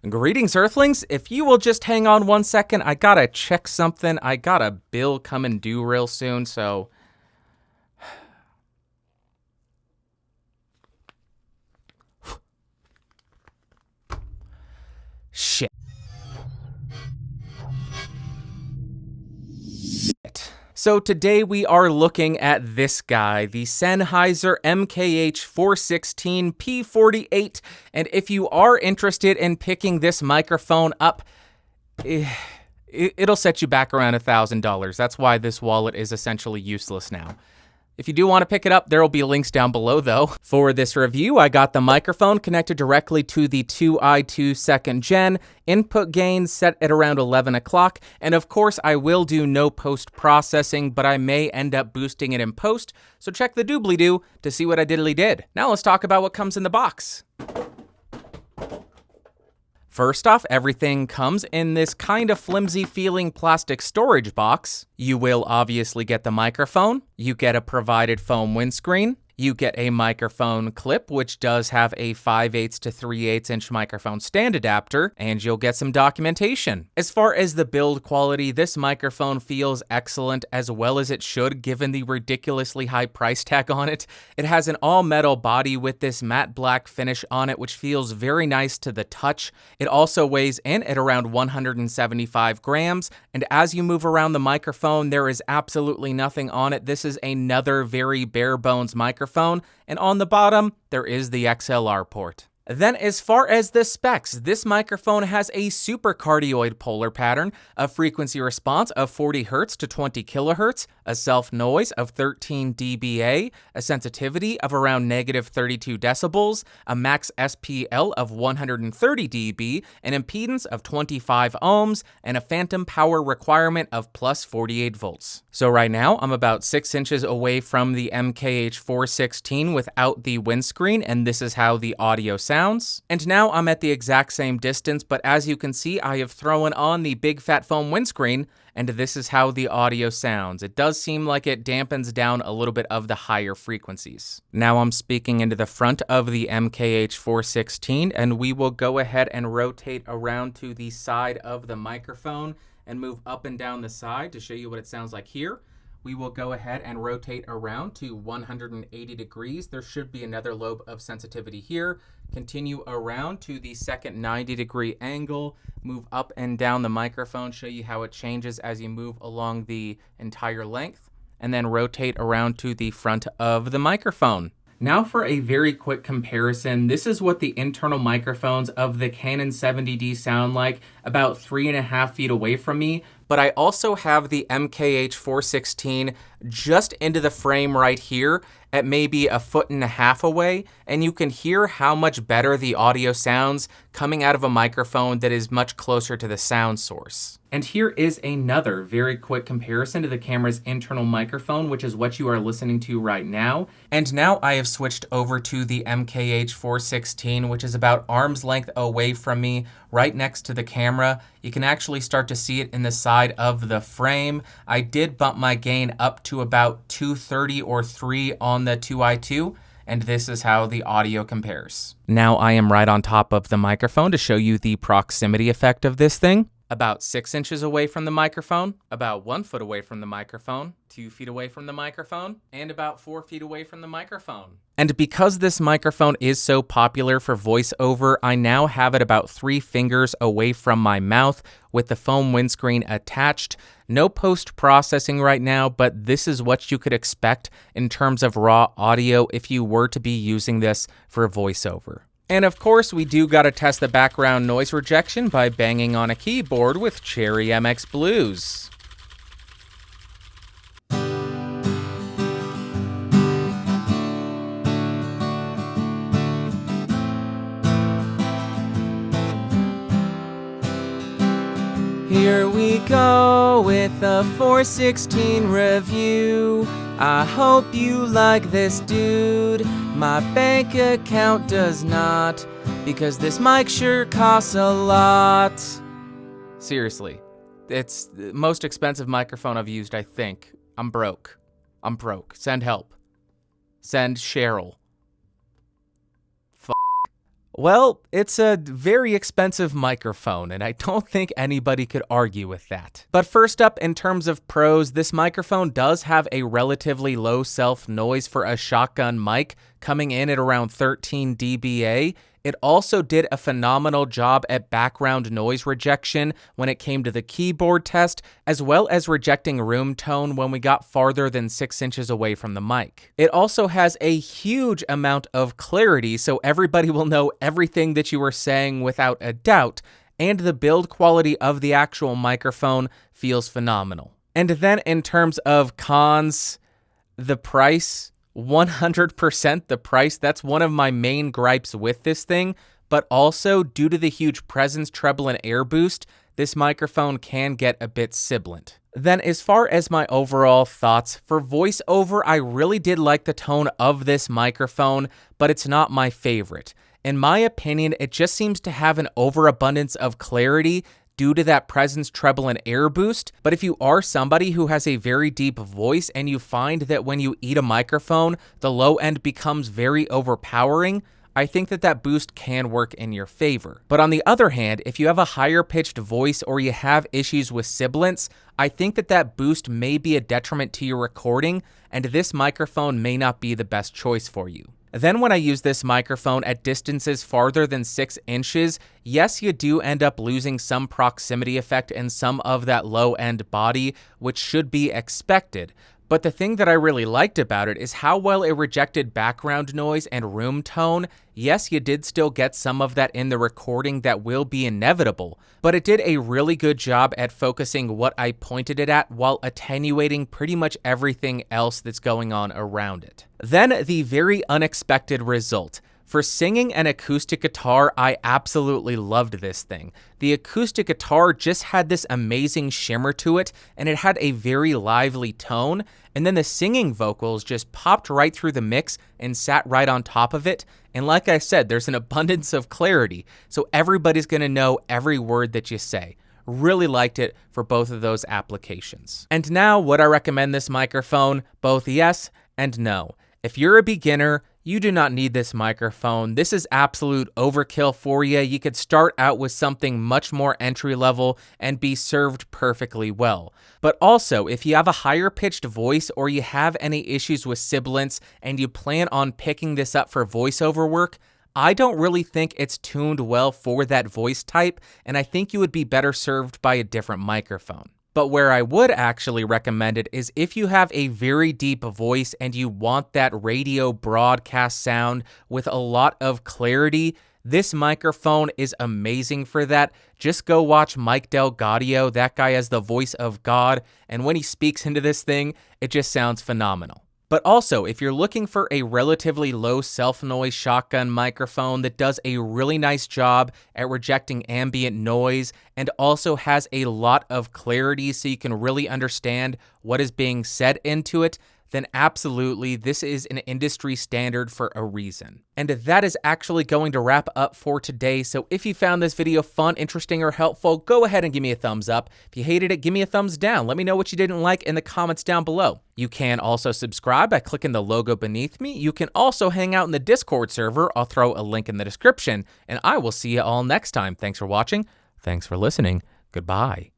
Greetings, Earthlings. If you will just hang on 1 second, I gotta check something. I got a bill coming due real soon, so... Shit. So today we are looking at this guy, the Sennheiser MKH-416 P48, and if you are interested in picking this microphone up, it'll set you back around $1,000. That's why this wallet is essentially useless now. If you do want to pick it up, there will be links down below though. For this review, I got the microphone connected directly to the 2i2 2nd gen, input gain set at around 11 o'clock, and of course I will do no post-processing, but I may end up boosting it in post, so check the doobly-doo to see what I diddly did. Now let's talk about what comes in the box. First off, everything comes in this kind of flimsy feeling plastic storage box. You will obviously get the microphone, you get a provided foam windscreen, you get a microphone clip, which does have a 5/8 to 3/8 inch microphone stand adapter, and you'll get some documentation. As far as the build quality, this microphone feels excellent, as well as it should given the ridiculously high price tag on it. It has an all-metal body with this matte black finish on it, which feels very nice to the touch. It also weighs in at around 175 grams, and as you move around the microphone, there is absolutely nothing on it. This is another very bare bones microphone. And on the bottom, there is the XLR port. Then as far as the specs, this microphone has a supercardioid polar pattern, a frequency response of 40 Hz to 20 kHz, a self-noise of 13 dBA, a sensitivity of around -32 decibels, a max SPL of 130 dB, an impedance of 25 ohms, and a phantom power requirement of plus 48 volts. So right now, I'm about 6 inches away from the MKH-416 without the windscreen, and this is how the audio sounds. And now I'm at the exact same distance, but as you can see, I have thrown on the big fat foam windscreen, and this is how the audio sounds. It does seem like it dampens down a little bit of the higher frequencies. Now I'm speaking into the front of the MKH-416, and we will go ahead and rotate around to the side of the microphone and move up and down the side to show you what it sounds like here. We will go ahead and rotate around to 180 degrees. There should be another lobe of sensitivity here. Continue around to the second 90-degree angle. Move up and down the microphone, show you how it changes as you move along the entire length. And then rotate around to the front of the microphone. Now for a very quick comparison, this is what the internal microphones of the Canon 70D sound like about 3.5 feet away from me, but I also have the MKH-416 just into the frame right here at maybe 1.5 feet away, and you can hear how much better the audio sounds coming out of a microphone that is much closer to the sound source. And here is another very quick comparison to the camera's internal microphone, which is what you are listening to right now. And now I have switched over to the MKH-416, which is about arm's length away from me, right next to the camera. You can actually start to see it in the side of the frame. I did bump my gain up to about 230 or 3 on the 2i2. And this is how the audio compares. Now I am right on top of the microphone to show you the proximity effect of this thing. About 6 inches away from the microphone, about 1 foot away from the microphone, 2 feet away from the microphone, and about 4 feet away from the microphone. And because this microphone is so popular for voiceover, I now have it about 3 fingers away from my mouth with the foam windscreen attached. No post-processing right now, but this is what you could expect in terms of raw audio if you were to be using this for voiceover. And of course, we do gotta test the background noise rejection by banging on a keyboard with Cherry MX Blues. Here we go with a 416 review. I hope you like this, dude. My bank account does not, because this mic sure costs a lot. Seriously, it's the most expensive microphone I've used, I think. I'm broke. Send help. Send Cheryl. Well, it's a very expensive microphone, and I don't think anybody could argue with that. But first up, in terms of pros, this microphone does have a relatively low self-noise for a shotgun mic, coming in at around 13 dBA. It also did a phenomenal job at background noise rejection when it came to the keyboard test, as well as rejecting room tone when we got farther than 6 inches away from the mic. It also has a huge amount of clarity, so everybody will know everything that you are saying without a doubt, and the build quality of the actual microphone feels phenomenal. And then in terms of cons, the price, 100% the price. That's one of my main gripes with this thing, but also due to the huge presence, treble, and air boost, this microphone can get a bit sibilant. Then as far as my overall thoughts, for voiceover, I really did like the tone of this microphone, but it's not my favorite. In my opinion, it just seems to have an overabundance of clarity due to that presence, treble, and air boost. But if you are somebody who has a very deep voice and you find that when you eat a microphone, the low end becomes very overpowering, I think that boost can work in your favor. But on the other hand, if you have a higher pitched voice or you have issues with sibilance, I think that boost may be a detriment to your recording, and this microphone may not be the best choice for you. Then when I use this microphone at distances farther than 6 inches, yes, you do end up losing some proximity effect and some of that low-end body, which should be expected. But the thing that I really liked about it is how well it rejected background noise and room tone. Yes, you did still get some of that in the recording that will be inevitable, but it did a really good job at focusing what I pointed it at while attenuating pretty much everything else that's going on around it. Then the very unexpected result. For singing and acoustic guitar, I absolutely loved this thing. The acoustic guitar just had this amazing shimmer to it, and it had a very lively tone, and then the singing vocals just popped right through the mix and sat right on top of it. And like I said, there's an abundance of clarity, so everybody's gonna know every word that you say. Really liked it for both of those applications. And now, would I recommend this microphone? Both yes and no. If you're a beginner, you do not need this microphone. This is absolute overkill for you. You could start out with something much more entry level and be served perfectly well. But also, if you have a higher pitched voice or you have any issues with sibilance and you plan on picking this up for voiceover work, I don't really think it's tuned well for that voice type, and I think you would be better served by a different microphone. But where I would actually recommend it is if you have a very deep voice and you want that radio broadcast sound with a lot of clarity, this microphone is amazing for that. Just go watch Mike Delgadio. That guy has the voice of God, and when he speaks into this thing, it just sounds phenomenal. But also, if you're looking for a relatively low self-noise shotgun microphone that does a really nice job at rejecting ambient noise and also has a lot of clarity so you can really understand what is being said into it, then absolutely, this is an industry standard for a reason. And that is actually going to wrap up for today. So if you found this video fun, interesting, or helpful, go ahead and give me a thumbs up. If you hated it, give me a thumbs down. Let me know what you didn't like in the comments down below. You can also subscribe by clicking the logo beneath me. You can also hang out in the Discord server. I'll throw a link in the description, and I will see you all next time. Thanks for watching. Thanks for listening. Goodbye.